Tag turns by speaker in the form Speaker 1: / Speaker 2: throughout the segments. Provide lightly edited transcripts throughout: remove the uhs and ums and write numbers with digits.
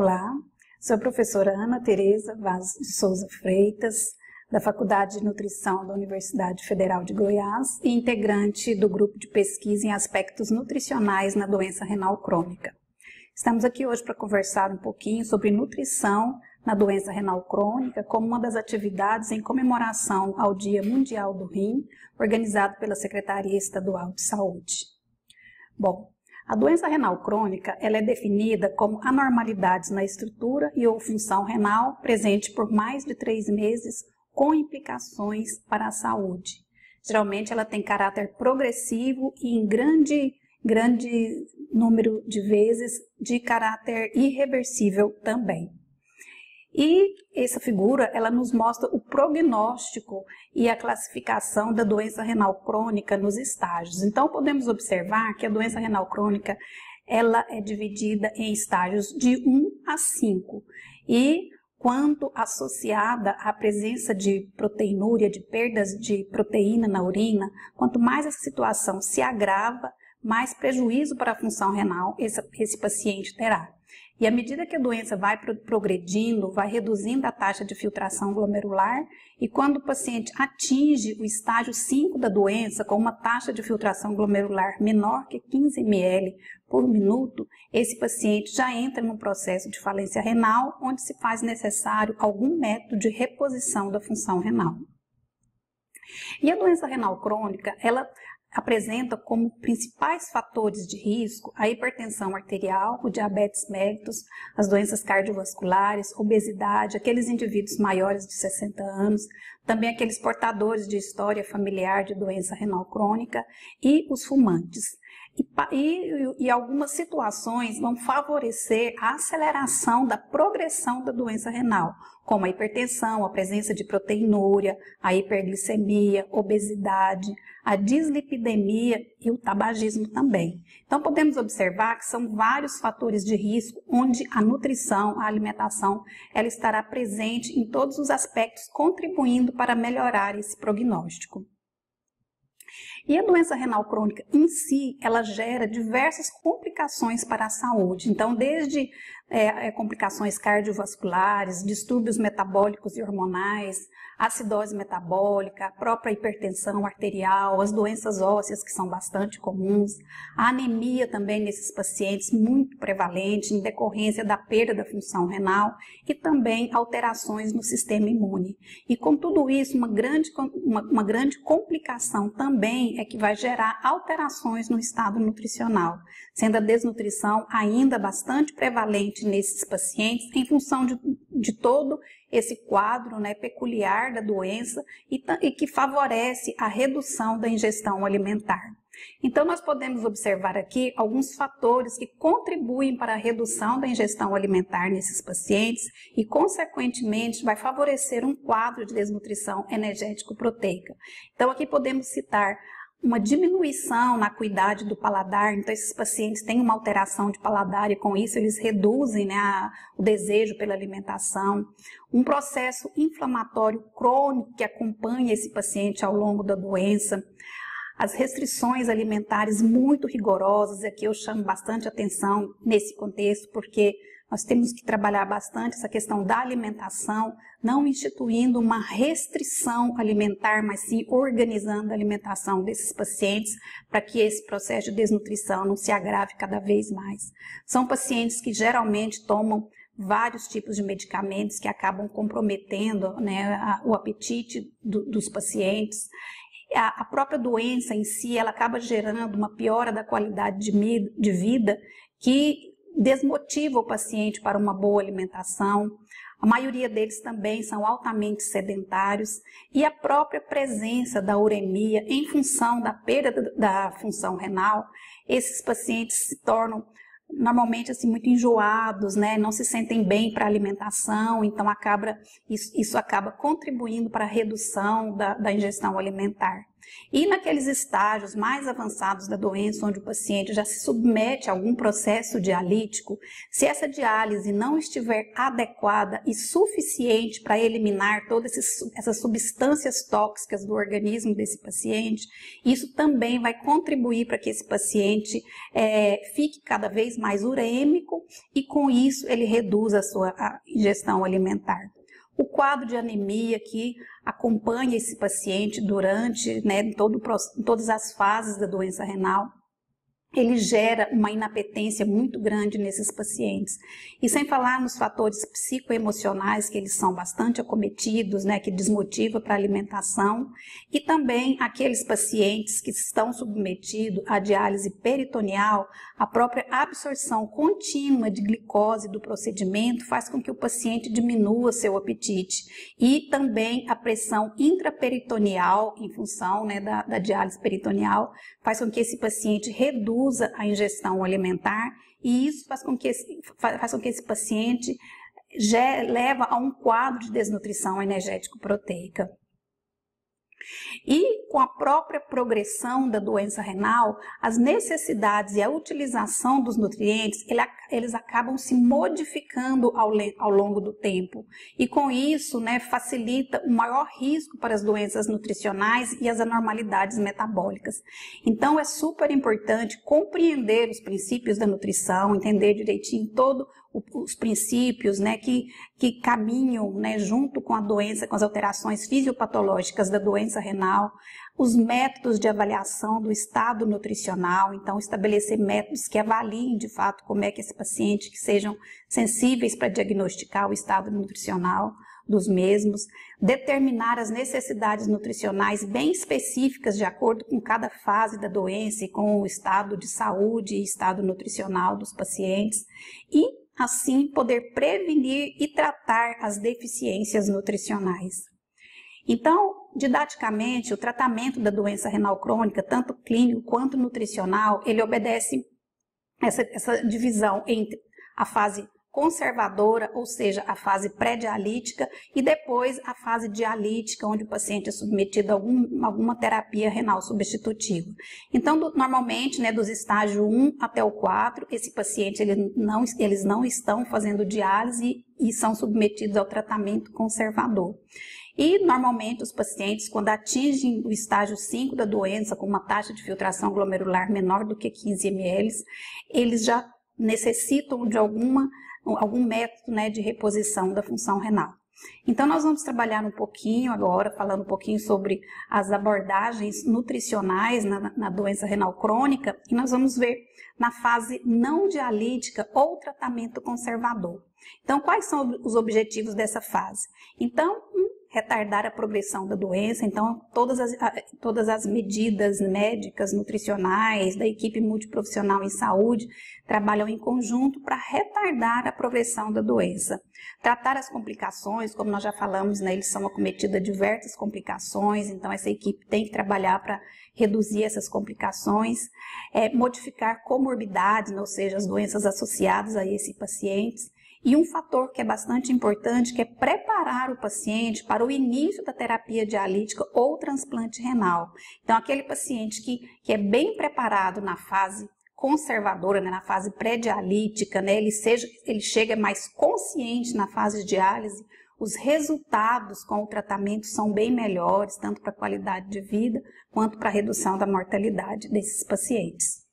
Speaker 1: Olá, sou a professora Ana Tereza Vaz de Souza Freitas, da Faculdade de Nutrição da Universidade Federal de Goiás e integrante do grupo de pesquisa em aspectos nutricionais na doença renal crônica. Estamos aqui hoje para conversar um pouquinho sobre nutrição na doença renal crônica como uma das atividades em comemoração ao Dia Mundial do Rim, organizado pela Secretaria Estadual de Saúde. Bom, a doença renal crônica ela é definida como anormalidades na estrutura e ou função renal presente por mais de 3 meses com implicações para a saúde. Geralmente ela tem caráter progressivo e em grande número de vezes de caráter irreversível também. E essa figura, ela nos mostra o prognóstico e a classificação da doença renal crônica nos estágios. Então, podemos observar que a doença renal crônica, ela é dividida em estágios de 1 a 5. E, quando associada à presença de proteinúria, de perdas de proteína na urina, quanto mais essa situação se agrava, mais prejuízo para a função renal esse paciente terá. E à medida que a doença vai progredindo, vai reduzindo a taxa de filtração glomerular e quando o paciente atinge o estágio 5 da doença, com uma taxa de filtração glomerular menor que 15 ml por minuto, esse paciente já entra num processo de falência renal, onde se faz necessário algum método de reposição da função renal. E a doença renal crônica, ela apresenta como principais fatores de risco a hipertensão arterial, o diabetes mellitus, as doenças cardiovasculares, obesidade, aqueles indivíduos maiores de 60 anos, também aqueles portadores de história familiar de doença renal crônica e os fumantes. E algumas situações vão favorecer a aceleração da progressão da doença renal, como a hipertensão, a presença de proteinúria, a hiperglicemia, obesidade, a dislipidemia e o tabagismo também. Então, podemos observar que são vários fatores de risco onde a nutrição, a alimentação, ela estará presente em todos os aspectos, contribuindo para melhorar esse prognóstico. E a doença renal crônica em si, ela gera diversas complicações para a saúde. Então, desde complicações cardiovasculares, distúrbios metabólicos e hormonais, acidose metabólica, a própria hipertensão arterial, as doenças ósseas que são bastante comuns, a anemia também nesses pacientes muito prevalente em decorrência da perda da função renal e também alterações no sistema imune. E com tudo isso, uma grande complicação também é que vai gerar alterações no estado nutricional, sendo a desnutrição ainda bastante prevalente nesses pacientes em função de todo esse quadro peculiar da doença e que favorece a redução da ingestão alimentar. Então, nós podemos observar aqui alguns fatores que contribuem para a redução da ingestão alimentar nesses pacientes e, consequentemente, vai favorecer um quadro de desnutrição energético-proteica. Então, aqui podemos citar uma diminuição na acuidade do paladar, então esses pacientes têm uma alteração de paladar e com isso eles reduzem o desejo pela alimentação, um processo inflamatório crônico que acompanha esse paciente ao longo da doença, as restrições alimentares muito rigorosas, aqui eu chamo bastante atenção nesse contexto porque nós temos que trabalhar bastante essa questão da alimentação, não instituindo uma restrição alimentar, mas sim organizando a alimentação desses pacientes para que esse processo de desnutrição não se agrave cada vez mais. São pacientes que geralmente tomam vários tipos de medicamentos que acabam comprometendo o apetite dos pacientes. A própria doença em si, ela acaba gerando uma piora da qualidade de vida que desmotiva o paciente para uma boa alimentação. A maioria deles também são altamente sedentários e a própria presença da uremia em função da perda da função renal, esses pacientes se tornam normalmente assim muito enjoados, não se sentem bem para a alimentação, então isso acaba contribuindo para a redução da ingestão alimentar. E naqueles estágios mais avançados da doença, onde o paciente já se submete a algum processo dialítico, se essa diálise não estiver adequada e suficiente para eliminar todas essas substâncias tóxicas do organismo desse paciente, isso também vai contribuir para que esse paciente fique cada vez mais urêmico e com isso ele reduz a sua ingestão alimentar. O quadro de anemia que acompanha esse paciente durante, em todas as fases da doença renal, ele gera uma inapetência muito grande nesses pacientes. E sem falar nos fatores psicoemocionais, que eles são bastante acometidos, que desmotiva para a alimentação, e também aqueles pacientes que estão submetidos à diálise peritoneal, a própria absorção contínua de glicose do procedimento faz com que o paciente diminua seu apetite. E também a pressão intraperitoneal, em função da diálise peritoneal, faz com que esse paciente reduza a ingestão alimentar, e isso faz com que esse paciente leva a um quadro de desnutrição energético-proteica. E com a própria progressão da doença renal, as necessidades e a utilização dos nutrientes, eles acabam se modificando ao longo do tempo. E com isso, facilita o maior risco para as doenças nutricionais e as anormalidades metabólicas. Então, é super importante compreender os princípios da nutrição, entender direitinho todos os princípios que caminham junto com a doença, com as alterações fisiopatológicas da doença renal, os métodos de avaliação do estado nutricional, então estabelecer métodos que avaliem de fato como é que esse paciente, que sejam sensíveis para diagnosticar o estado nutricional dos mesmos, determinar as necessidades nutricionais bem específicas de acordo com cada fase da doença e com o estado de saúde e estado nutricional dos pacientes e assim poder prevenir e tratar as deficiências nutricionais. Então, didaticamente, o tratamento da doença renal crônica, tanto clínico quanto nutricional, ele obedece essa divisão entre a fase conservadora, ou seja, a fase pré-dialítica, e depois a fase dialítica, onde o paciente é submetido a alguma terapia renal substitutiva. Então, normalmente, dos estágios 1 até o 4, esse paciente eles não estão fazendo diálise e são submetidos ao tratamento conservador. E, normalmente, os pacientes, quando atingem o estágio 5 da doença, com uma taxa de filtração glomerular menor do que 15 ml, eles já necessitam de algum método de reposição da função renal. Então, nós vamos trabalhar um pouquinho agora, falando um pouquinho sobre as abordagens nutricionais na doença renal crônica, e nós vamos ver na fase não dialítica ou tratamento conservador. Então, quais são os objetivos dessa fase? Então, retardar a progressão da doença, então todas as medidas médicas, nutricionais, da equipe multiprofissional em saúde trabalham em conjunto para retardar a progressão da doença. Tratar as complicações, como nós já falamos, eles são acometidos de diversas complicações, então essa equipe tem que trabalhar para reduzir essas complicações, modificar comorbidades, ou seja, as doenças associadas a esses pacientes. E um fator que é bastante importante, que é preparar o paciente para o início da terapia dialítica ou transplante renal. Então, aquele paciente que é bem preparado na fase conservadora, na fase pré-dialítica, ele chega mais consciente na fase de diálise, os resultados com o tratamento são bem melhores, tanto para a qualidade de vida, quanto para a redução da mortalidade desses pacientes.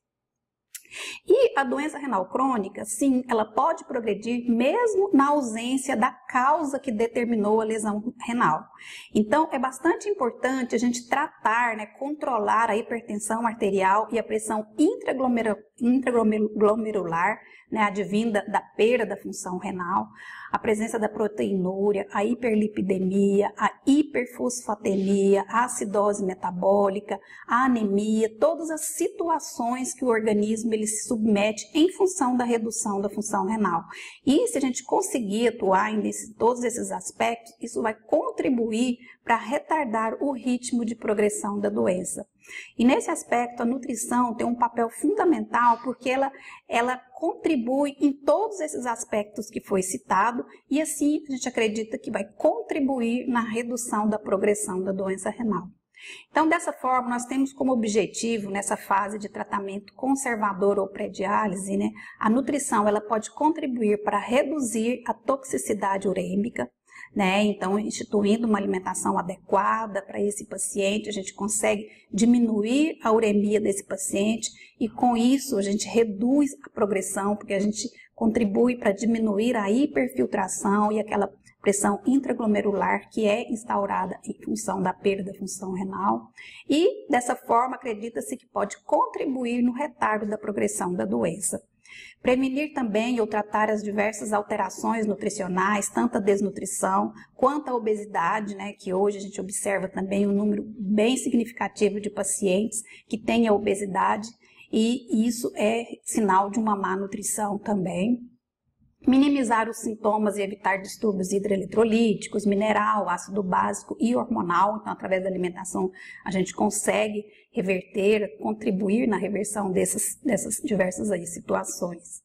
Speaker 1: E a doença renal crônica, sim, ela pode progredir mesmo na ausência da causa que determinou a lesão renal. Então, é bastante importante a gente tratar, controlar a hipertensão arterial e a pressão intraglomerular, advinda da perda da função renal, a presença da proteinúria, a hiperlipidemia, a hiperfosfatemia, a acidose metabólica, a anemia, todas as situações que o organismo ele se submete em função da redução da função renal. E se a gente conseguir atuar em todos esses aspectos, isso vai contribuir para retardar o ritmo de progressão da doença. E nesse aspecto, a nutrição tem um papel fundamental porque ela contribui em todos esses aspectos que foi citado e assim a gente acredita que vai contribuir na redução da progressão da doença renal. Então, dessa forma, nós temos como objetivo, nessa fase de tratamento conservador ou pré-diálise, né, a nutrição ela pode contribuir para reduzir a toxicidade urêmica, né? Então, instituindo uma alimentação adequada para esse paciente, a gente consegue diminuir a uremia desse paciente e, com isso, a gente reduz a progressão, porque a gente contribui para diminuir a hiperfiltração e aquela pressão intraglomerular que é instaurada em função da perda da função renal. E, dessa forma, acredita-se que pode contribuir no retardo da progressão da doença. Prevenir também ou tratar as diversas alterações nutricionais, tanto a desnutrição quanto a obesidade, né, que hoje a gente observa também um número bem significativo de pacientes que têm a obesidade e isso é sinal de uma má nutrição também. Minimizar os sintomas e evitar distúrbios hidroeletrolíticos, mineral, ácido básico e hormonal. Então, através da alimentação, a gente consegue reverter, contribuir na reversão dessas diversas aí situações.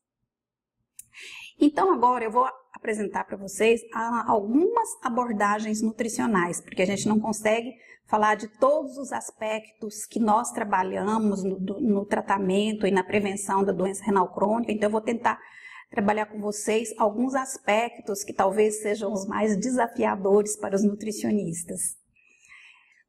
Speaker 1: Então, agora eu vou apresentar para vocês algumas abordagens nutricionais, porque a gente não consegue falar de todos os aspectos que nós trabalhamos no tratamento e na prevenção da doença renal crônica. Então, eu vou tentar trabalhar com vocês alguns aspectos que talvez sejam os mais desafiadores para os nutricionistas.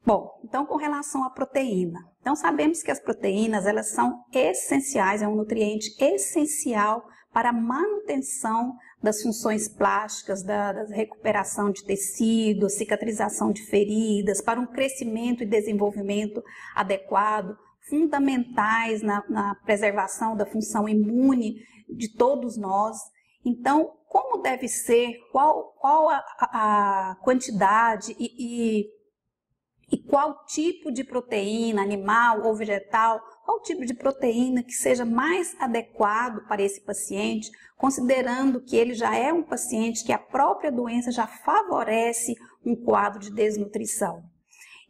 Speaker 1: Bom, então com relação à proteína. Então sabemos que as proteínas, elas são essenciais, é um nutriente essencial para a manutenção das funções plásticas, da recuperação de tecido, cicatrização de feridas, para um crescimento e desenvolvimento adequado, fundamentais na preservação da função imune de todos nós. Então, como deve ser, qual a quantidade e qual tipo de proteína, animal ou vegetal, qual tipo de proteína que seja mais adequado para esse paciente, considerando que ele já é um paciente que a própria doença já favorece um quadro de desnutrição.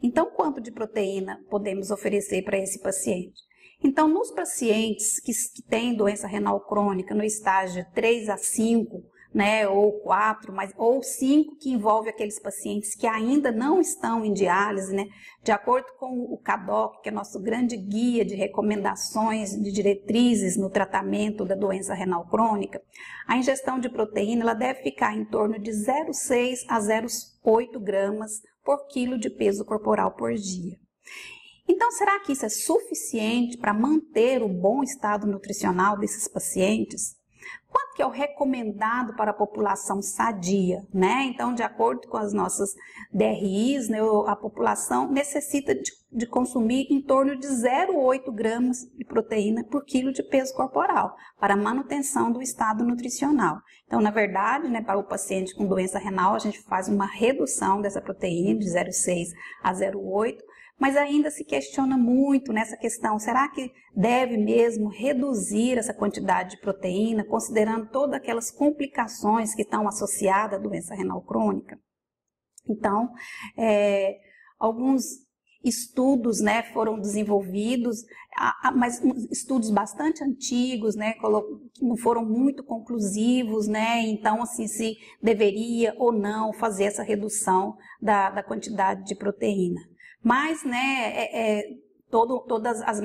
Speaker 1: Então, quanto de proteína podemos oferecer para esse paciente? Então, nos pacientes que têm doença renal crônica no estágio 3 a 5, né, ou 4, ou 5, que envolve aqueles pacientes que ainda não estão em diálise, né, de acordo com o CADOC, que é nosso grande guia de recomendações, de diretrizes no tratamento da doença renal crônica, a ingestão de proteína ela deve ficar em torno de 0,6 a 0,8 gramas por quilo de peso corporal por dia. Então, será que isso é suficiente para manter o bom estado nutricional desses pacientes? Quanto que é o recomendado para a população sadia, né? Então, de acordo com as nossas DRIs, né, a população necessita de consumir em torno de 0,8 gramas de proteína por quilo de peso corporal para a manutenção do estado nutricional. Então, na verdade, né, para o paciente com doença renal, a gente faz uma redução dessa proteína de 0,6 a 0,8, mas ainda se questiona muito nessa questão, será que deve mesmo reduzir essa quantidade de proteína, considerando todas aquelas complicações que estão associadas à doença renal crônica? Então, alguns estudos, né, foram desenvolvidos, mas estudos bastante antigos, né, não foram muito conclusivos, né, então assim, se deveria ou não fazer essa redução da quantidade de proteína. Mas, né, todas as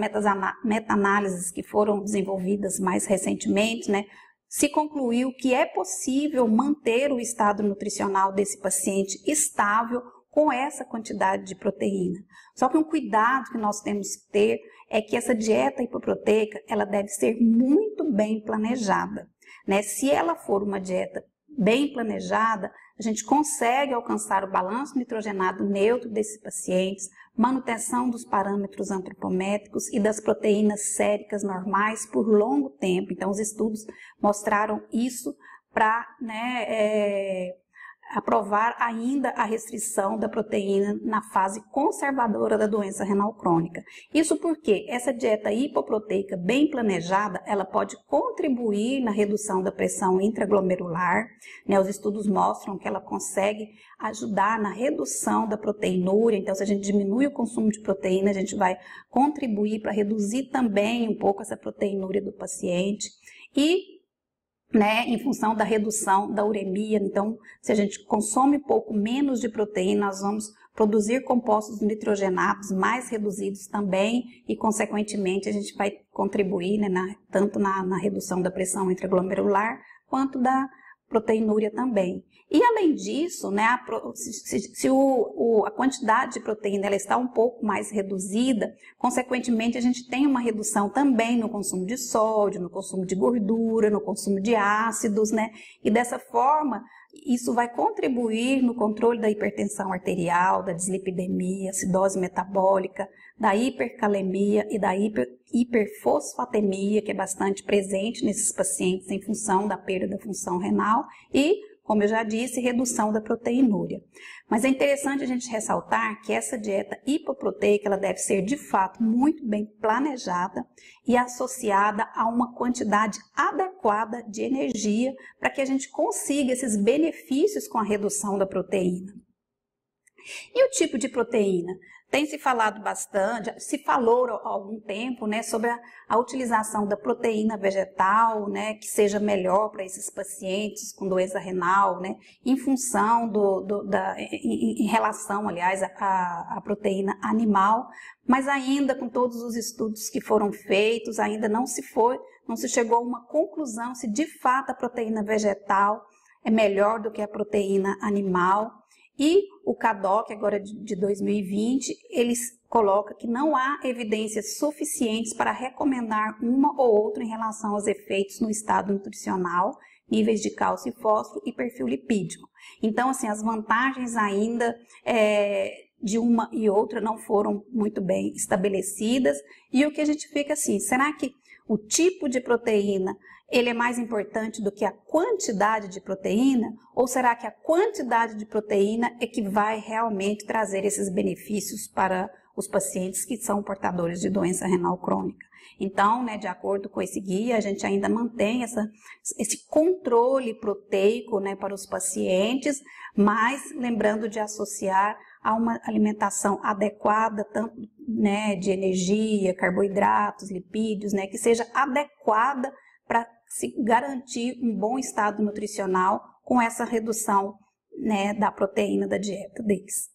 Speaker 1: meta-análises que foram desenvolvidas mais recentemente, né, se concluiu que é possível manter o estado nutricional desse paciente estável com essa quantidade de proteína. Só que um cuidado que nós temos que ter é que essa dieta hipoproteica, ela deve ser muito bem planejada, né? Se ela for uma dieta bem planejada, a gente consegue alcançar o balanço nitrogenado neutro desses pacientes, manutenção dos parâmetros antropométricos e das proteínas séricas normais por longo tempo. Então, os estudos mostraram isso para, né, aprovar ainda a restrição da proteína na fase conservadora da doença renal crônica. Isso porque essa dieta hipoproteica bem planejada, ela pode contribuir na redução da pressão intraglomerular, né? Os estudos mostram que ela consegue ajudar na redução da proteinúria, então se a gente diminui o consumo de proteína, a gente vai contribuir para reduzir também um pouco essa proteinúria do paciente e né, em função da redução da uremia. Então, se a gente consome um pouco menos de proteína, nós vamos produzir compostos nitrogenados mais reduzidos também e, consequentemente, a gente vai contribuir, né, tanto na redução da pressão intraglomerular quanto da proteinúria também. E além disso, né, se a quantidade de proteína ela está um pouco mais reduzida, consequentemente a gente tem uma redução também no consumo de sódio, no consumo de gordura, no consumo de ácidos, né? E dessa forma, isso vai contribuir no controle da hipertensão arterial, da dislipidemia, acidose metabólica, da hipercalemia e da hiperfosfatemia, que é bastante presente nesses pacientes em função da perda da função renal e, como eu já disse, redução da proteinúria. Mas é interessante a gente ressaltar que essa dieta hipoproteica ela deve ser de fato muito bem planejada e associada a uma quantidade adequada de energia para que a gente consiga esses benefícios com a redução da proteína. E o tipo de proteína? Tem se falado bastante, se falou há algum tempo, né, sobre a utilização da proteína vegetal, né, que seja melhor para esses pacientes com doença renal, né, em função em relação, aliás, à proteína animal, mas ainda com todos os estudos que foram feitos, ainda não se chegou a uma conclusão se de fato a proteína vegetal é melhor do que a proteína animal. E o CADOC, agora de 2020, eles colocam que não há evidências suficientes para recomendar uma ou outra em relação aos efeitos no estado nutricional, níveis de cálcio e fósforo e perfil lipídico. Então, assim, as vantagens ainda de uma e outra não foram muito bem estabelecidas. E o que a gente fica assim, será que o tipo de proteína ele é mais importante do que a quantidade de proteína? Ou será que a quantidade de proteína é que vai realmente trazer esses benefícios para os pacientes que são portadores de doença renal crônica? Então, né, de acordo com esse guia, a gente ainda mantém esse controle proteico, né, para os pacientes, mas lembrando de associar a uma alimentação adequada, tanto, né, de energia, carboidratos, lipídios, né, que seja adequada para se garantir um bom estado nutricional com essa redução, né, da proteína da dieta deles.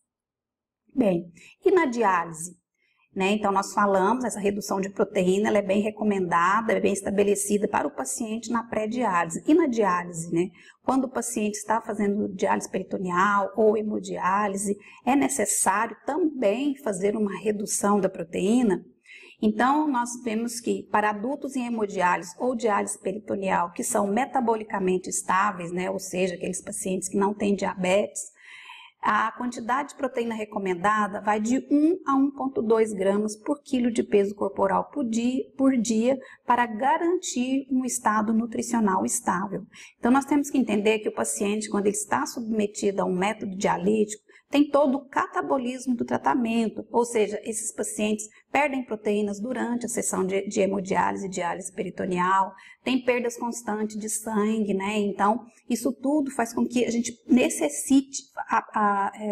Speaker 1: Bem, e na diálise? Né, então nós falamos, essa redução de proteína ela é bem recomendada, é bem estabelecida para o paciente na pré-diálise. E na diálise, né, quando o paciente está fazendo diálise peritoneal ou hemodiálise, é necessário também fazer uma redução da proteína. Então, nós vemos que para adultos em hemodiálise ou diálise peritoneal que são metabolicamente estáveis, né, ou seja, aqueles pacientes que não têm diabetes, a quantidade de proteína recomendada vai de 1 a 1,2 gramas por quilo de peso corporal por dia para garantir um estado nutricional estável. Então, nós temos que entender que o paciente, quando ele está submetido a um método dialítico, tem todo o catabolismo do tratamento, ou seja, esses pacientes perdem proteínas durante a sessão de hemodiálise e diálise peritoneal, tem perdas constantes de sangue, né? Então, isso tudo faz com que a gente necessite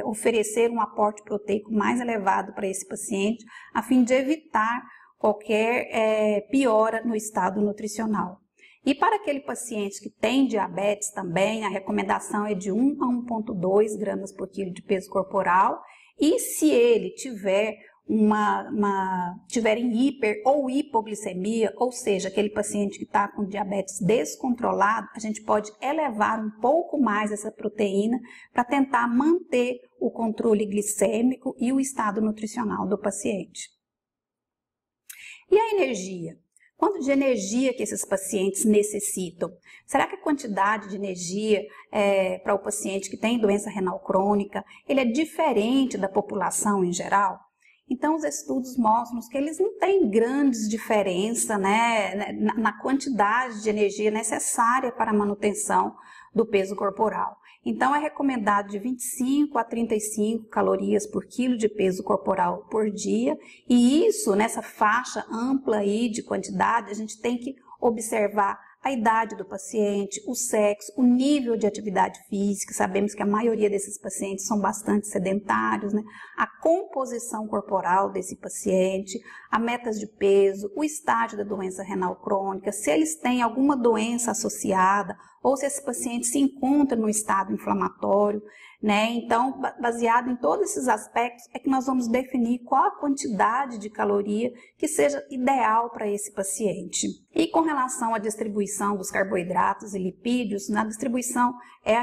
Speaker 1: oferecer um aporte proteico mais elevado para esse paciente, a fim de evitar qualquer piora no estado nutricional. E para aquele paciente que tem diabetes também, a recomendação é de 1 a 1,2 gramas por quilo de peso corporal. E se ele tiver em hiper ou hipoglicemia, ou seja, aquele paciente que está com diabetes descontrolado, a gente pode elevar um pouco mais essa proteína para tentar manter o controle glicêmico e o estado nutricional do paciente. E a energia? Quanto de energia que esses pacientes necessitam? Será que a quantidade de energia para o paciente que tem doença renal crônica, ele é diferente da população em geral? Então, os estudos mostram que eles não têm grandes diferenças, né, na quantidade de energia necessária para a manutenção do peso corporal. Então, é recomendado de 25 a 35 calorias por quilo de peso corporal por dia, e isso, nessa faixa ampla aí de quantidade, a gente tem que observar a idade do paciente, o sexo, o nível de atividade física, sabemos que a maioria desses pacientes são bastante sedentários, né? A composição corporal desse paciente, a metas de peso, o estágio da doença renal crônica, se eles têm alguma doença associada ou se esse paciente se encontra no estado inflamatório, né? Então, baseado em todos esses aspectos, é que nós vamos definir qual a quantidade de caloria que seja ideal para esse paciente. E com relação à distribuição dos carboidratos e lipídios, na distribuição é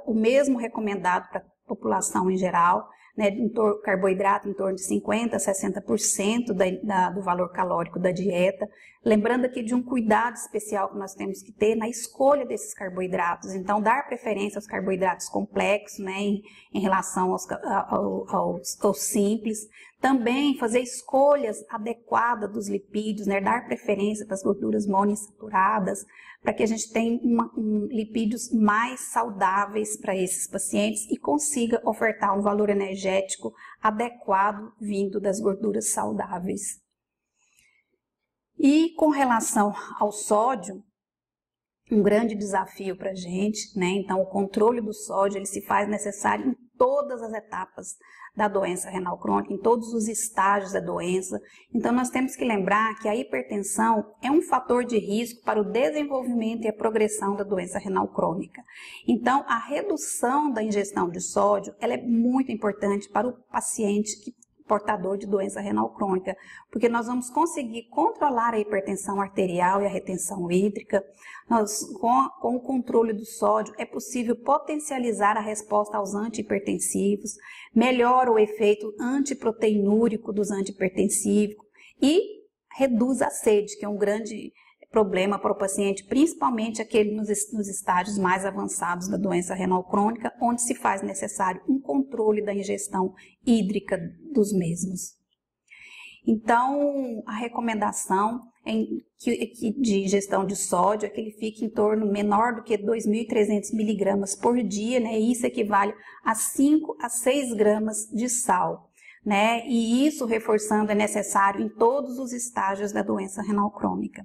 Speaker 1: o mesmo recomendado para a população em geral, né, carboidrato em torno de 50% a 60% do valor calórico da dieta. Lembrando aqui de um cuidado especial que nós temos que ter na escolha desses carboidratos. Então, dar preferência aos carboidratos complexos, né, em relação aos simples. Também fazer escolhas adequadas dos lipídios, né, dar preferência para as gorduras monoinsaturadas, para que a gente tenha lipídios mais saudáveis para esses pacientes e consiga ofertar um valor energético adequado vindo das gorduras saudáveis. E com relação ao sódio, um grande desafio para a gente, né? Então, o controle do sódio ele se faz necessário em todas as etapas da doença renal crônica, em todos os estágios da doença. Então, nós temos que lembrar que a hipertensão é um fator de risco para o desenvolvimento e a progressão da doença renal crônica. Então, a redução da ingestão de sódio ela é muito importante para o paciente portador de doença renal crônica, porque nós vamos conseguir controlar a hipertensão arterial e a retenção hídrica. Com o controle do sódio, é possível potencializar a resposta aos antihipertensivos, melhora o efeito antiproteinúrico dos antihipertensivos e reduz a sede, que é um grande problema para o paciente, principalmente aquele nos estágios mais avançados da doença renal crônica, onde se faz necessário um controle da ingestão hídrica dos mesmos. Então, a recomendação de ingestão de sódio é que ele fique em torno menor do que 2.300 miligramas por dia, né? E isso equivale a 5 a 6 gramas de sal, né? E isso, reforçando, é necessário em todos os estágios da doença renal crônica.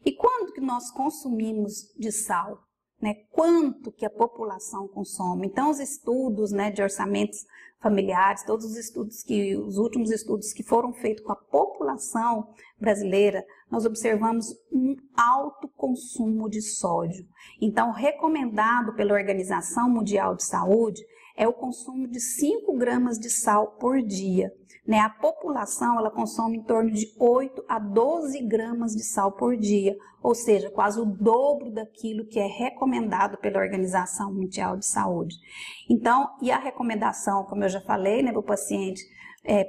Speaker 1: E quando que nós consumimos de sal? Né? Quanto que a população consome? Então, os estudos, né, de orçamentos familiares, todos os últimos estudos que foram feitos com a população brasileira, nós observamos um alto consumo de sódio. Então, recomendado pela Organização Mundial de Saúde é o consumo de 5 gramas de sal por dia. Né? A população ela consome em torno de 8 a 12 gramas de sal por dia, ou seja, quase o dobro daquilo que é recomendado pela Organização Mundial de Saúde. Então, e a recomendação, como eu já falei, né, para o paciente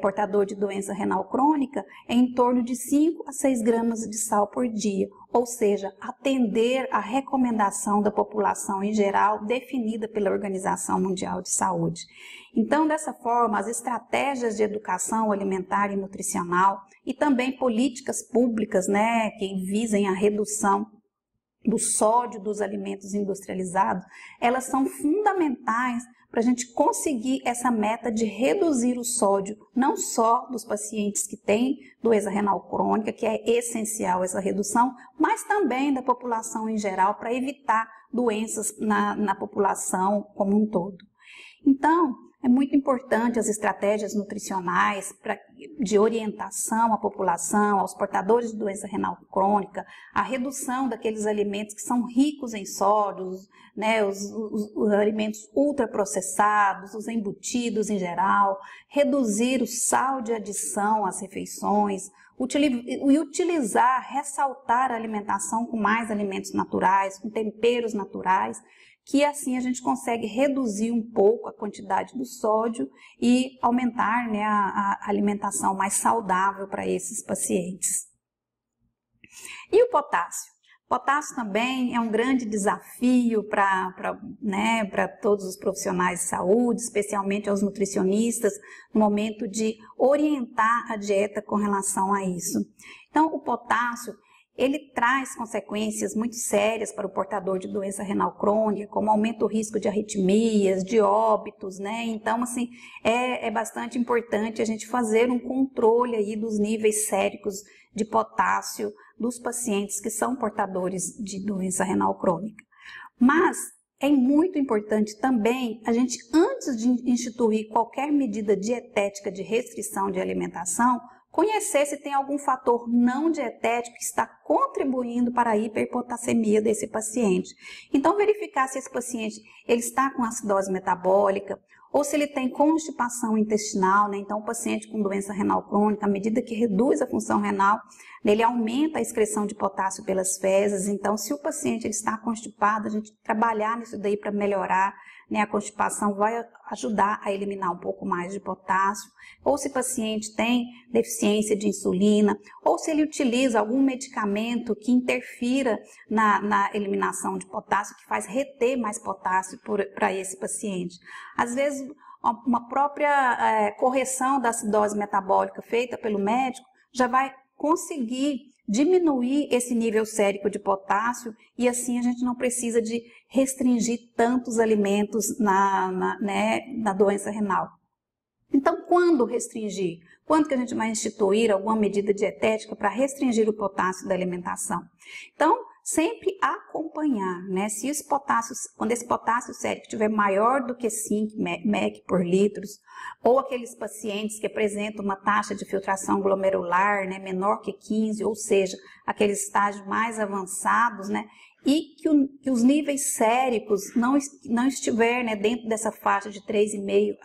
Speaker 1: portador de doença renal crônica, é em torno de 5 a 6 gramas de sal por dia, ou seja, atender a recomendação da população em geral definida pela Organização Mundial de Saúde. Então, dessa forma, as estratégias de educação alimentar e nutricional e também políticas públicas, né, que visem a redução do sódio dos alimentos industrializados, elas são fundamentais para a gente conseguir essa meta de reduzir o sódio, não só dos pacientes que têm doença renal crônica, que é essencial essa redução, mas também da população em geral, para evitar doenças na população como um todo. Então, é muito importante as estratégias nutricionais de orientação à população, aos portadores de doença renal crônica, a redução daqueles alimentos que são ricos em sódios, né, os alimentos ultraprocessados, os embutidos em geral, reduzir o sal de adição às refeições, ressaltar a alimentação com mais alimentos naturais, com temperos naturais, que assim a gente consegue reduzir um pouco a quantidade do sódio e aumentar, né, a alimentação mais saudável para esses pacientes. E o potássio? O potássio também é um grande desafio para todos os profissionais de saúde, especialmente aos nutricionistas, no momento de orientar a dieta com relação a isso. Então, o potássio ele traz consequências muito sérias para o portador de doença renal crônica, como aumento do risco de arritmias, de óbitos, né? Então, assim, é bastante importante a gente fazer um controle aí dos níveis séricos de potássio dos pacientes que são portadores de doença renal crônica. Mas é muito importante também a gente, antes de instituir qualquer medida dietética de restrição de alimentação, conhecer se tem algum fator não dietético que está contribuindo para a hiperpotassemia desse paciente. Então, verificar se esse paciente ele está com acidose metabólica ou se ele tem constipação intestinal, né? Então, o paciente com doença renal crônica, à medida que reduz a função renal, ele aumenta a excreção de potássio pelas fezes. Então, se o paciente ele está constipado, a gente trabalhar nisso daí para melhorar, né, a constipação vai ajudar a eliminar um pouco mais de potássio, ou se o paciente tem deficiência de insulina, ou se ele utiliza algum medicamento que interfira na eliminação de potássio, que faz reter mais potássio para esse paciente. Às vezes, uma própria correção da acidose metabólica feita pelo médico já vai conseguir diminuir esse nível sérico de potássio e assim a gente não precisa de restringir tantos alimentos na doença renal. Então, quando restringir? Quando que a gente vai instituir alguma medida dietética para restringir o potássio da alimentação? Então, sempre acompanhar, né? Se esse potássio, quando esse potássio sérico estiver maior do que 5 mEq por litro, ou aqueles pacientes que apresentam uma taxa de filtração glomerular, né, menor que 15, ou seja, aqueles estágios mais avançados, né? E que os níveis séricos não estiver, né, dentro dessa faixa de 3,5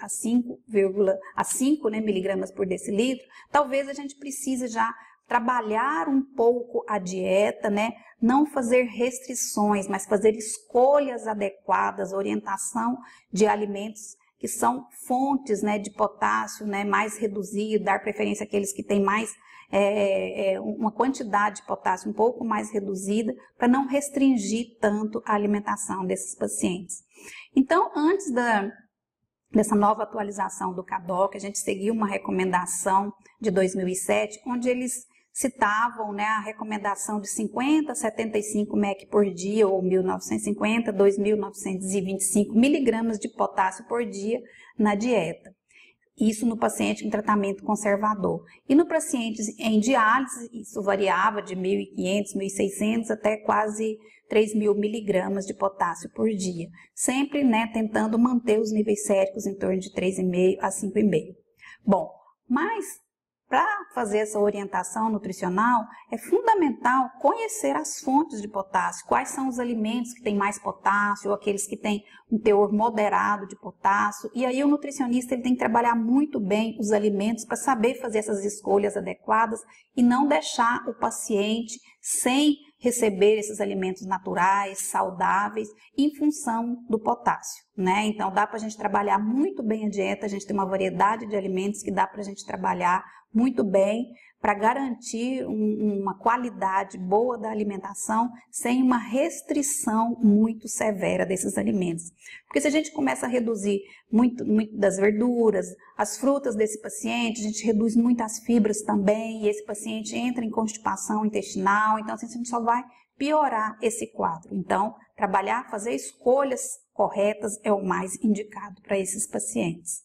Speaker 1: a 5 né, miligramas por decilitro, talvez a gente precise já trabalhar um pouco a dieta, né? Não fazer restrições, mas fazer escolhas adequadas, orientação de alimentos que são fontes, né, de potássio, né, mais reduzido, dar preferência àqueles que têm mais uma quantidade de potássio um pouco mais reduzida, para não restringir tanto a alimentação desses pacientes. Então, antes dessa nova atualização do CADOC, a gente seguiu uma recomendação de 2007, onde eles citavam, né, a recomendação de 50 a 75 mEq por dia, ou 1950, 2.925 miligramas de potássio por dia na dieta. Isso no paciente em tratamento conservador. E no paciente em diálise, isso variava de 1.500, 1.600 até quase 3.000 miligramas de potássio por dia. Sempre, né, tentando manter os níveis séricos em torno de 3,5 a 5,5. Bom, mas para fazer essa orientação nutricional, é fundamental conhecer as fontes de potássio, quais são os alimentos que têm mais potássio, ou aqueles que têm um teor moderado de potássio. E aí o nutricionista ele tem que trabalhar muito bem os alimentos para saber fazer essas escolhas adequadas e não deixar o paciente sem receber esses alimentos naturais, saudáveis, em função do potássio, né? Então dá para a gente trabalhar muito bem a dieta, a gente tem uma variedade de alimentos que dá para a gente trabalhar muito bem para garantir uma qualidade boa da alimentação sem uma restrição muito severa desses alimentos. Porque se a gente começa a reduzir muito das verduras, as frutas desse paciente, a gente reduz muito as fibras também, e esse paciente entra em constipação intestinal, então assim, a gente só vai piorar esse quadro. Então, trabalhar, fazer escolhas corretas é o mais indicado para esses pacientes.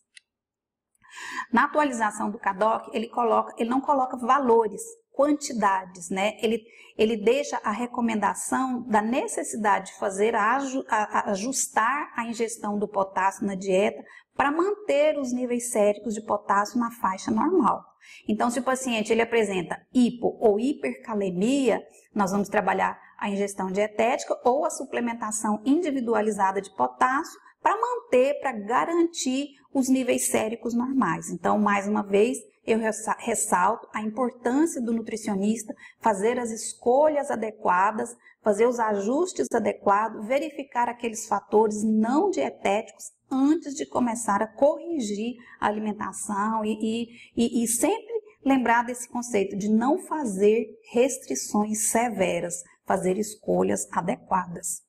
Speaker 1: Na atualização do CADOC, ele não coloca valores, quantidades, né? Ele deixa a recomendação da necessidade de fazer ajustar a ingestão do potássio na dieta para manter os níveis séricos de potássio na faixa normal. Então, se o paciente ele apresenta hipo ou hipercalemia, nós vamos trabalhar a ingestão dietética ou a suplementação individualizada de potássio para manter, para garantir os níveis séricos normais. Então, mais uma vez, eu ressalto a importância do nutricionista fazer as escolhas adequadas, fazer os ajustes adequados, verificar aqueles fatores não dietéticos antes de começar a corrigir a alimentação e sempre lembrar desse conceito de não fazer restrições severas, fazer escolhas adequadas.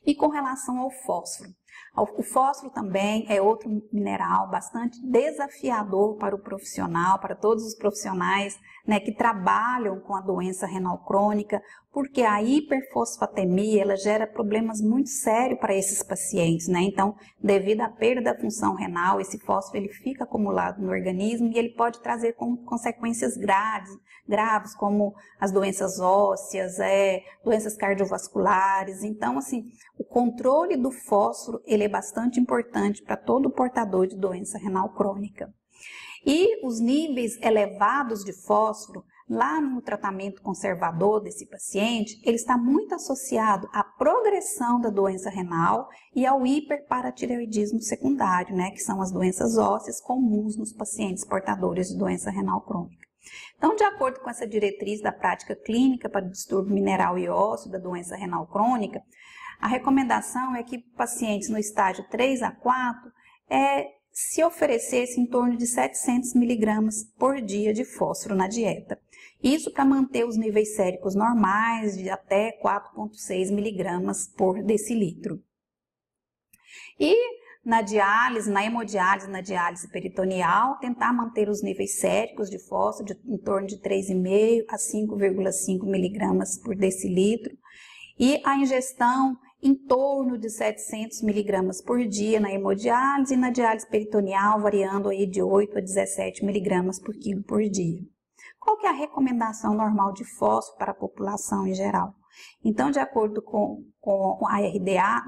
Speaker 1: E com relação ao fósforo, o fósforo também é outro mineral bastante desafiador para o profissional, para todos os profissionais, né, que trabalham com a doença renal crônica, porque a hiperfosfatemia ela gera problemas muito sérios para esses pacientes, né? Então, devido à perda da função renal, esse fósforo ele fica acumulado no organismo e ele pode trazer consequências graves, como as doenças ósseas, doenças cardiovasculares. Então, assim, o controle do fósforo ele é bastante importante para todo portador de doença renal crônica. E os níveis elevados de fósforo, lá no tratamento conservador desse paciente, ele está muito associado à progressão da doença renal e ao hiperparatireoidismo secundário, né, que são as doenças ósseas comuns nos pacientes portadores de doença renal crônica. Então, de acordo com essa diretriz da prática clínica para o distúrbio mineral e ósseo da doença renal crônica, a recomendação é que pacientes no estágio 3 a 4 se oferecesse em torno de 700 miligramas por dia de fósforo na dieta. Isso para manter os níveis séricos normais de até 4,6 miligramas por decilitro. E na diálise, na hemodiálise, na diálise peritoneal, tentar manter os níveis séricos de fósforo em torno de 3,5 a 5,5 miligramas por decilitro. E a ingestão em torno de 700 miligramas por dia na hemodiálise e na diálise peritoneal, variando aí de 8 a 17 miligramas por quilo por dia. Qual que é a recomendação normal de fósforo para a população em geral? Então, de acordo com a RDA,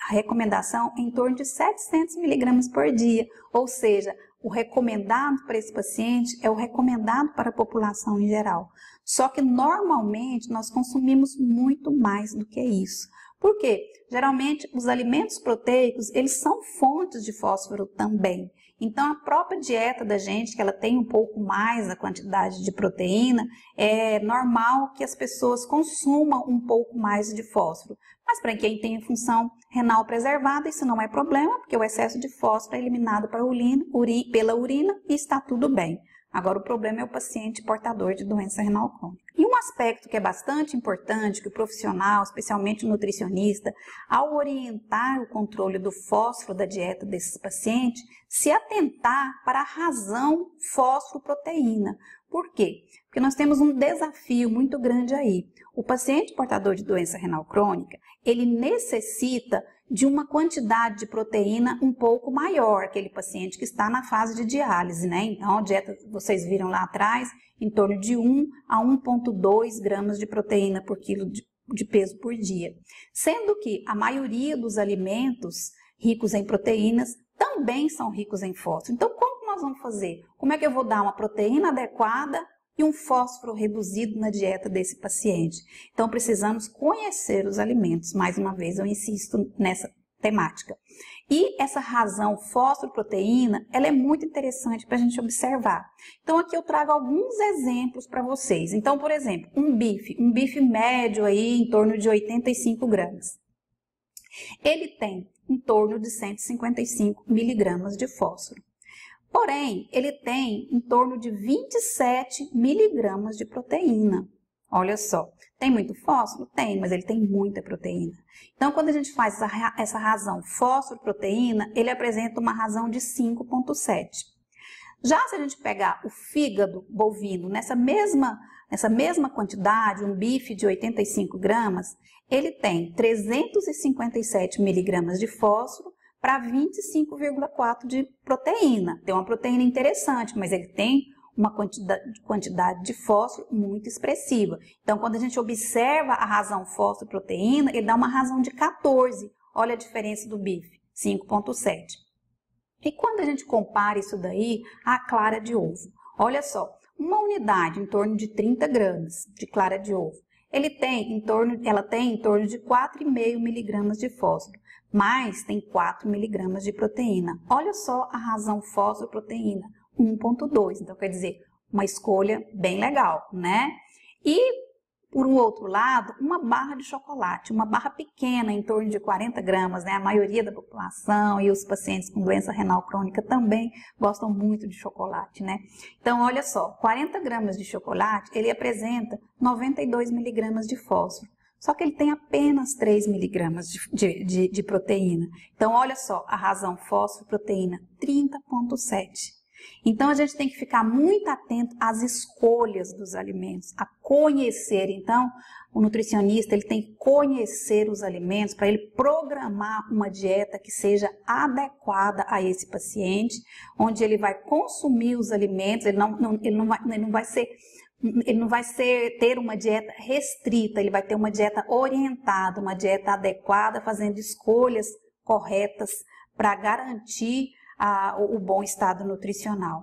Speaker 1: a recomendação é em torno de 700 miligramas por dia, ou seja, o recomendado para esse paciente é o recomendado para a população em geral. Só que normalmente nós consumimos muito mais do que isso. Por quê? Geralmente os alimentos proteicos, eles são fontes de fósforo também. Então a própria dieta da gente, que ela tem um pouco mais a quantidade de proteína, é normal que as pessoas consumam um pouco mais de fósforo. Mas para quem tem função renal preservada, isso não é problema, porque o excesso de fósforo é eliminado pela urina e está tudo bem. Agora, o problema é o paciente portador de doença renal crônica. E um aspecto que é bastante importante, que o profissional, especialmente o nutricionista, ao orientar o controle do fósforo da dieta desses pacientes, se atentar para a razão fósforo-proteína. Por quê? Porque nós temos um desafio muito grande aí. O paciente portador de doença renal crônica, ele necessita de uma quantidade de proteína um pouco maior, aquele paciente que está na fase de diálise, né? Então, a dieta, vocês viram lá atrás, em torno de 1 a 1,2 gramas de proteína por quilo de peso por dia. Sendo que a maioria dos alimentos ricos em proteínas também são ricos em fósforo. Então, como que nós vamos fazer? Como é que eu vou dar uma proteína adequada e um fósforo reduzido na dieta desse paciente? Então, precisamos conhecer os alimentos. Mais uma vez, eu insisto nessa temática. E essa razão fósforo-proteína, ela é muito interessante para a gente observar. Então, aqui eu trago alguns exemplos para vocês. Então, por exemplo, um bife médio aí em torno de 85 gramas. Ele tem em torno de 155 miligramas de fósforo. Porém, ele tem em torno de 27 miligramas de proteína. Olha só, tem muito fósforo? Tem, mas ele tem muita proteína. Então, quando a gente faz essa razão fósforo-proteína, ele apresenta uma razão de 5,7. Já se a gente pegar o fígado bovino nessa mesma quantidade, um bife de 85 gramas, ele tem 357 miligramas de fósforo para 25,4 de proteína. Tem uma proteína interessante, mas ele tem uma quantidade de fósforo muito expressiva. Então, quando a gente observa a razão fósforo-proteína, ele dá uma razão de 14. Olha a diferença do bife, 5,7. E quando a gente compara isso daí à clara de ovo, olha só, uma unidade em torno de 30 gramas de clara de ovo, ela tem em torno de 4,5 miligramas de fósforo, mas tem 4 miligramas de proteína. Olha só a razão fósforo-proteína, 1,2. Então, quer dizer, uma escolha bem legal, né? E, por um outro lado, uma barra de chocolate, uma barra pequena, em torno de 40 gramas, né? A maioria da população e os pacientes com doença renal crônica também gostam muito de chocolate, né? Então, olha só, 40 gramas de chocolate, ele apresenta 92 miligramas de fósforo. Só que ele tem apenas 3 miligramas de proteína. Então, olha só, a razão fósforo-proteína, 30,7. Então, a gente tem que ficar muito atento às escolhas dos alimentos, a conhecer. Então, o nutricionista ele tem que conhecer os alimentos para ele programar uma dieta que seja adequada a esse paciente, onde ele vai consumir os alimentos, ele não vai ter uma dieta restrita, ele vai ter uma dieta orientada, uma dieta adequada, fazendo escolhas corretas para garantir o bom estado nutricional.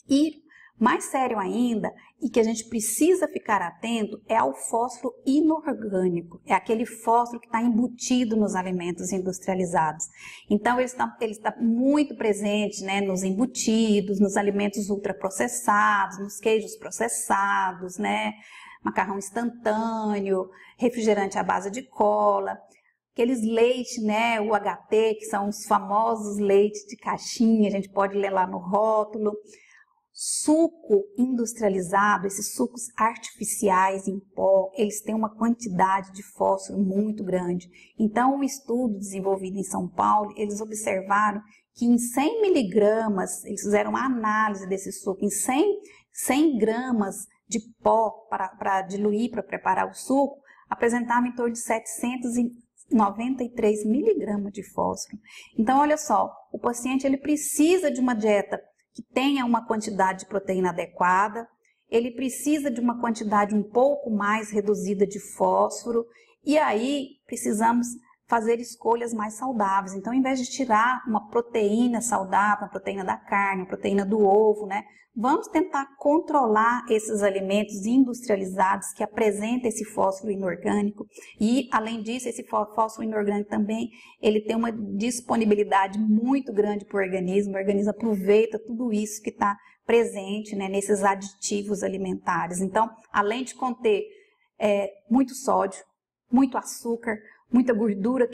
Speaker 1: E mais sério ainda, e que a gente precisa ficar atento, é ao fósforo inorgânico. É aquele fósforo que está embutido nos alimentos industrializados. Então, ele está muito presente, né, nos embutidos, nos alimentos ultraprocessados, nos queijos processados, né, macarrão instantâneo, refrigerante à base de cola. Aqueles leites, né, UHT, que são os famosos leites de caixinha, a gente pode ler lá no rótulo. Suco industrializado, esses sucos artificiais em pó, eles têm uma quantidade de fósforo muito grande. Então, um estudo desenvolvido em São Paulo, eles observaram que em 100 miligramas, eles fizeram uma análise desse suco, em 100 gramas de pó para diluir, para preparar o suco, apresentava em torno de 793 miligramas de fósforo. Então, olha só, o paciente ele precisa de uma dieta que tenha uma quantidade de proteína adequada, ele precisa de uma quantidade um pouco mais reduzida de fósforo, e aí precisamos fazer escolhas mais saudáveis. Então, ao invés de tirar uma proteína saudável, a proteína da carne, a proteína do ovo, né? Vamos tentar controlar esses alimentos industrializados que apresentam esse fósforo inorgânico. E, além disso, esse fósforo inorgânico também, ele tem uma disponibilidade muito grande para o organismo aproveita tudo isso que está presente, né, nesses aditivos alimentares. Então, além de conter muito sódio, muito açúcar, muita gordura,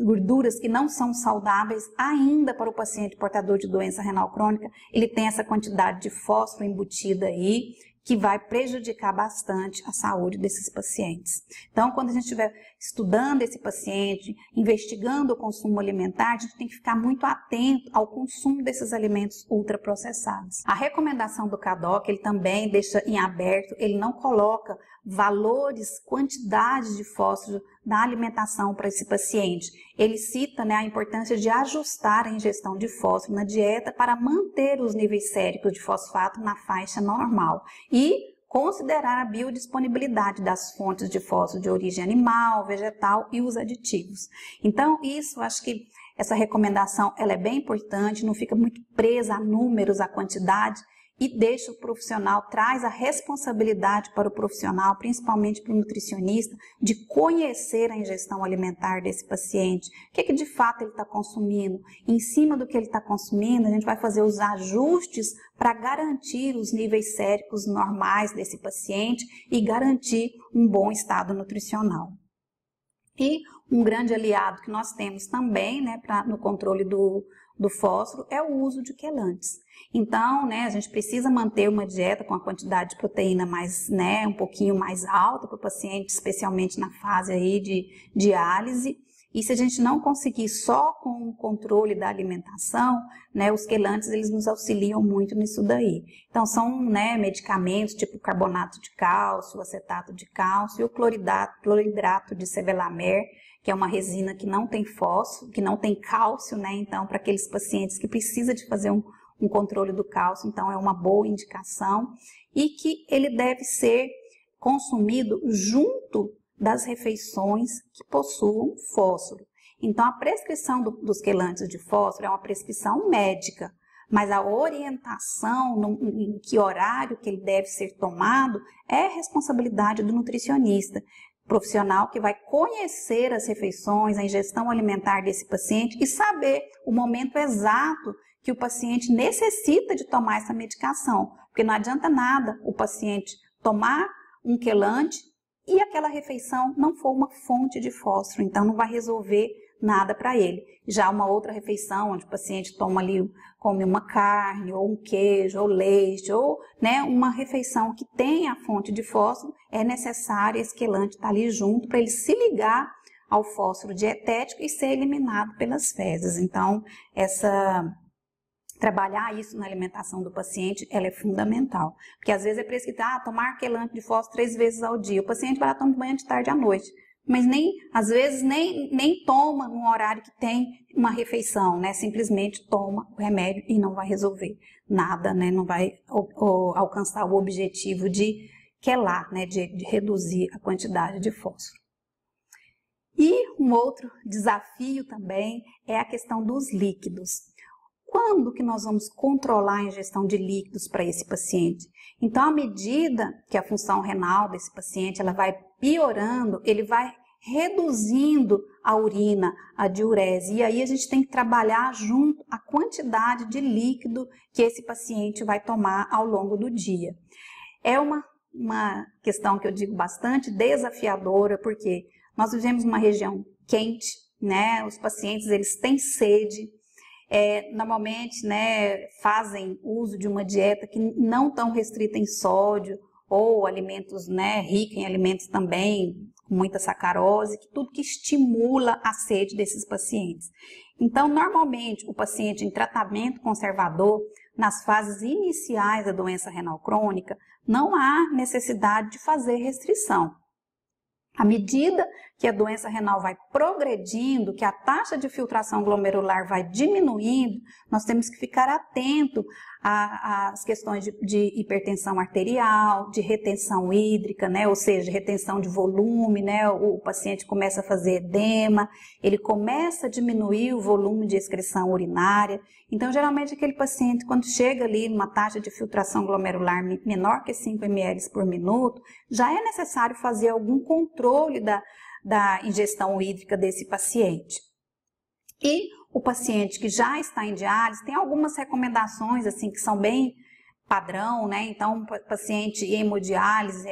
Speaker 1: gorduras que não são saudáveis ainda para o paciente portador de doença renal crônica, ele tem essa quantidade de fósforo embutida aí, que vai prejudicar bastante a saúde desses pacientes. Então, quando a gente estiver estudando esse paciente, investigando o consumo alimentar, a gente tem que ficar muito atento ao consumo desses alimentos ultraprocessados. A recomendação do CADOC, ele também deixa em aberto, ele não coloca valores, quantidades de fósforo na alimentação para esse paciente. Ele cita, né, a importância de ajustar a ingestão de fósforo na dieta para manter os níveis séricos de fosfato na faixa normal e considerar a biodisponibilidade das fontes de fósforo de origem animal, vegetal e os aditivos. Então, isso, acho que essa recomendação ela é bem importante, não fica muito presa a números, a quantidade, e deixa o profissional, traz a responsabilidade para o profissional, principalmente para o nutricionista, de conhecer a ingestão alimentar desse paciente, o que de fato ele está consumindo. Em cima do que ele está consumindo, a gente vai fazer os ajustes para garantir os níveis séricos normais desse paciente e garantir um bom estado nutricional. E um grande aliado que nós temos também, né, no controle do fósforo é o uso de quelantes. Então, né, a gente precisa manter uma dieta com a quantidade de proteína mais, né, um pouquinho mais alta para o paciente, especialmente na fase aí de diálise. E se a gente não conseguir só com o controle da alimentação, né, os quelantes eles nos auxiliam muito nisso daí. Então são, né, medicamentos tipo carbonato de cálcio, acetato de cálcio e o cloridrato de sevelamer, que é uma resina que não tem fósforo, que não tem cálcio, né? Então para aqueles pacientes que precisam de fazer um controle do cálcio, então é uma boa indicação e que ele deve ser consumido junto das refeições que possuam fósforo. Então, a prescrição dos quelantes de fósforo é uma prescrição médica, mas a orientação em que horário que ele deve ser tomado é responsabilidade do nutricionista, profissional que vai conhecer as refeições, a ingestão alimentar desse paciente e saber o momento exato que o paciente necessita de tomar essa medicação, porque não adianta nada o paciente tomar um quelante e aquela refeição não for uma fonte de fósforo, então não vai resolver nada para ele. Já uma outra refeição, onde o paciente come uma carne, ou um queijo, ou leite, ou, né, uma refeição que tenha a fonte de fósforo, é necessário esse quelante estar ali junto para ele se ligar ao fósforo dietético e ser eliminado pelas fezes. Então, trabalhar isso na alimentação do paciente, ela é fundamental. Porque às vezes é prescrito, tomar quelante de fósforo 3 vezes ao dia. O paciente vai lá tomar de manhã, de tarde e à noite. Mas às vezes nem toma no horário que tem uma refeição, né? Simplesmente toma o remédio e não vai resolver nada, né? Não vai alcançar o objetivo de quelar, né? De reduzir a quantidade de fósforo. E um outro desafio também é a questão dos líquidos. quando que nós vamos controlar a ingestão de líquidos para esse paciente? Então, à medida que a função renal desse paciente ela vai piorando, ele vai reduzindo a urina, a diurese. E aí a gente tem que trabalhar junto a quantidade de líquido que esse paciente vai tomar ao longo do dia. É uma questão que eu digo bastante desafiadora, porque nós vivemos numa região quente, né? Os pacientes eles têm sede, normalmente, né, fazem uso de uma dieta que não tão restrita em sódio ou alimentos, né, ricos em alimentos também com muita sacarose, tudo que estimula a sede desses pacientes. Então, normalmente, o paciente em tratamento conservador, nas fases iniciais da doença renal crônica, não há necessidade de fazer restrição. À medida que a doença renal vai progredindo, que a taxa de filtração glomerular vai diminuindo, nós temos que ficar atento às questões de hipertensão arterial, de retenção hídrica, né? Ou seja, retenção de volume, né? O paciente começa a fazer edema, ele começa a diminuir o volume de excreção urinária. Então, geralmente, aquele paciente, quando chega ali numa taxa de filtração glomerular menor que 5 ml por minuto, já é necessário fazer algum controle da ingestão hídrica desse paciente. E o paciente que já está em diálise, tem algumas recomendações assim que são bem padrão, né? Então, o paciente em hemodiálise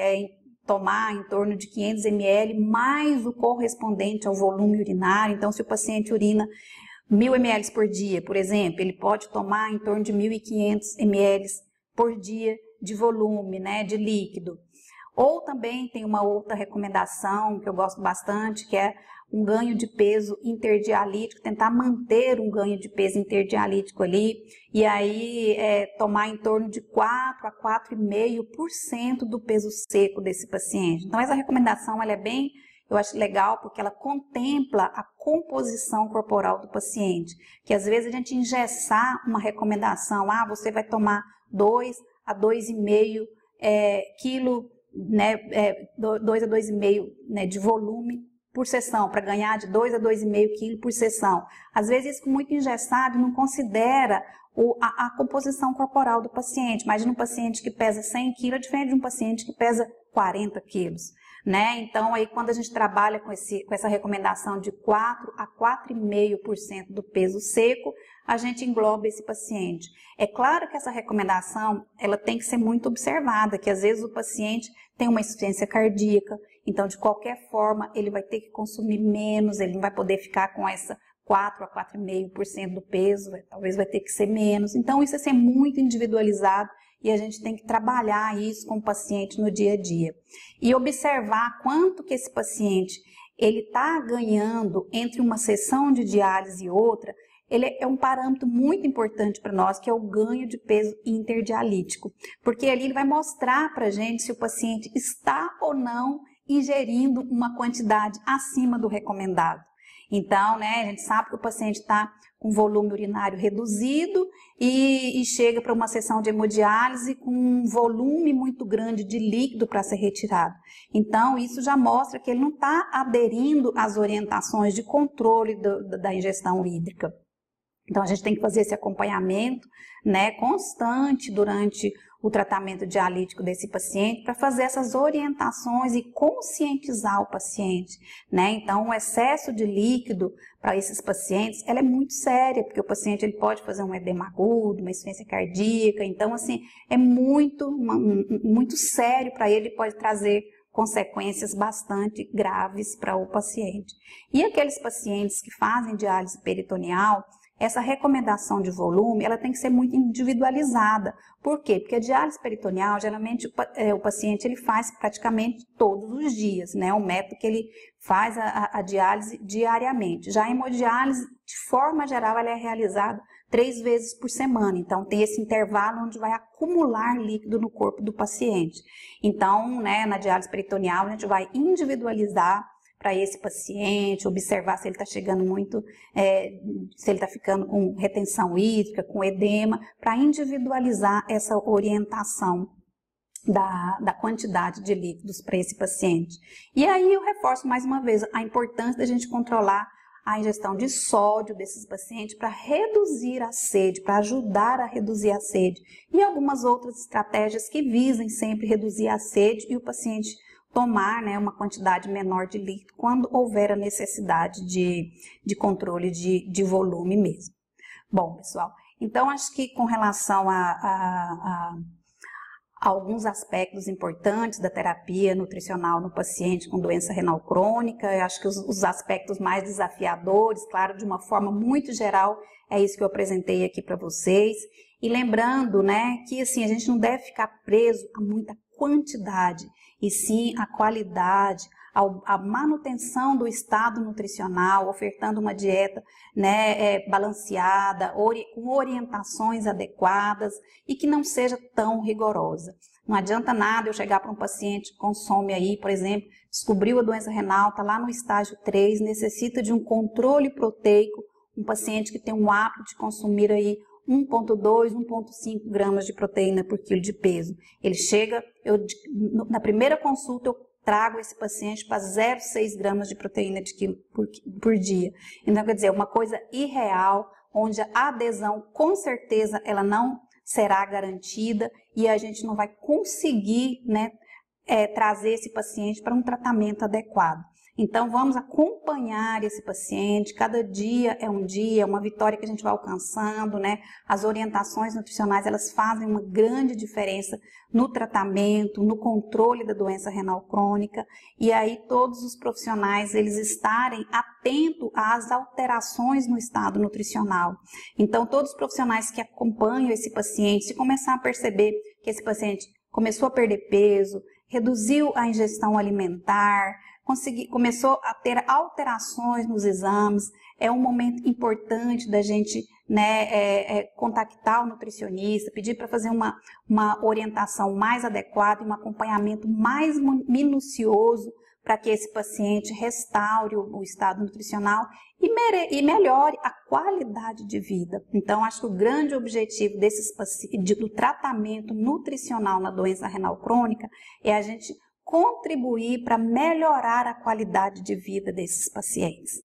Speaker 1: tomar em torno de 500 ml mais o correspondente ao volume urinário. Então, se o paciente urina 1.000 ml por dia, por exemplo, ele pode tomar em torno de 1.500 ml por dia de volume, né, de líquido. Ou também tem uma outra recomendação que eu gosto bastante, que é um ganho de peso interdialítico, tentar manter um ganho de peso interdialítico ali, e aí tomar em torno de 4 a 4,5% do peso seco desse paciente. Então essa recomendação ela é bem, eu acho legal, porque ela contempla a composição corporal do paciente, que às vezes a gente engessar uma recomendação, você vai tomar 2 a 2,5 quilo, né, 2 a 2,5 né, de volume por sessão, para ganhar de 2 a 2,5 kg por sessão. Às vezes isso muito engessado não considera a composição corporal do paciente. Imagina um paciente que pesa 100 kg é diferente de um paciente que pesa 40 quilos. Né? Então, aí, quando a gente trabalha com essa recomendação de 4 a 4,5% do peso seco, a gente engloba esse paciente. É claro que essa recomendação ela tem que ser muito observada, que às vezes o paciente tem uma insuficiência cardíaca, então, de qualquer forma, ele vai ter que consumir menos, ele não vai poder ficar com essa 4 a 4,5% do peso, talvez vai ter que ser menos. Então, isso é ser muito individualizado, e a gente tem que trabalhar isso com o paciente no dia a dia. E observar quanto que esse paciente ele está ganhando entre uma sessão de diálise e outra, ele é um parâmetro muito importante para nós, que é o ganho de peso interdialítico. Porque ali ele vai mostrar para a gente se o paciente está ou não ingerindo uma quantidade acima do recomendado. Então, né, a gente sabe que o paciente está com volume urinário reduzido e chega para uma sessão de hemodiálise com um volume muito grande de líquido para ser retirado. Então, isso já mostra que ele não está aderindo às orientações de controle da ingestão hídrica. Então, a gente tem que fazer esse acompanhamento, né, constante durante o tratamento dialítico desse paciente para fazer essas orientações e conscientizar o paciente, né? Então, o excesso de líquido para esses pacientes, ela é muito séria, porque o paciente ele pode fazer um edema agudo, uma insuficiência cardíaca, então, assim, é muito sério para ele, pode trazer consequências bastante graves para o paciente. E aqueles pacientes que fazem diálise peritoneal, essa recomendação de volume, ela tem que ser muito individualizada. Por quê? Porque a diálise peritoneal, geralmente o paciente ele faz praticamente todos os dias, né? O método que ele faz a diálise diariamente. Já a hemodiálise, de forma geral, ela é realizada 3 vezes por semana. Então, tem esse intervalo onde vai acumular líquido no corpo do paciente. Então, né, na diálise peritoneal, a gente vai individualizar para esse paciente, observar se ele está chegando muito, se ele está ficando com retenção hídrica, com edema, para individualizar essa orientação da quantidade de líquidos para esse paciente. E aí eu reforço mais uma vez a importância da gente controlar a ingestão de sódio desses pacientes para reduzir a sede, para ajudar a reduzir a sede. E algumas outras estratégias que visem sempre reduzir a sede e o paciente tomar, né, uma quantidade menor de líquido quando houver a necessidade de controle de volume mesmo. Bom, pessoal, então acho que com relação a alguns aspectos importantes da terapia nutricional no paciente com doença renal crônica, eu acho que os aspectos mais desafiadores, claro, de uma forma muito geral, é isso que eu apresentei aqui para vocês. E lembrando, né, que assim, a gente não deve ficar preso a muita quantidade, e sim a qualidade, a manutenção do estado nutricional, ofertando uma dieta, né, balanceada, com orientações adequadas e que não seja tão rigorosa. Não adianta nada eu chegar para um paciente que consome aí, por exemplo, descobriu a doença renal, está lá no estágio 3, necessita de um controle proteico, um paciente que tem um hábito de consumir aí 1,2, 1,5 gramas de proteína por quilo de peso. Ele chega, na primeira consulta eu trago esse paciente para 0,6 gramas de proteína de quilo por dia. Então, quer dizer, uma coisa irreal, onde a adesão, com certeza, ela não será garantida e a gente não vai conseguir, né, trazer esse paciente para um tratamento adequado. Então, vamos acompanhar esse paciente, cada dia é um dia, uma vitória que a gente vai alcançando, né? As orientações nutricionais, elas fazem uma grande diferença no tratamento, no controle da doença renal crônica, e aí todos os profissionais, eles estarem atentos às alterações no estado nutricional. Então, todos os profissionais que acompanham esse paciente, se começar a perceber que esse paciente começou a perder peso, reduziu a ingestão alimentar, começou a ter alterações nos exames, é um momento importante da gente, né, contactar o nutricionista, pedir para fazer uma orientação mais adequada e um acompanhamento mais minucioso para que esse paciente restaure o estado nutricional e melhore a qualidade de vida. Então, acho que o grande objetivo do tratamento nutricional na doença renal crônica é a gente contribuir para melhorar a qualidade de vida desses pacientes.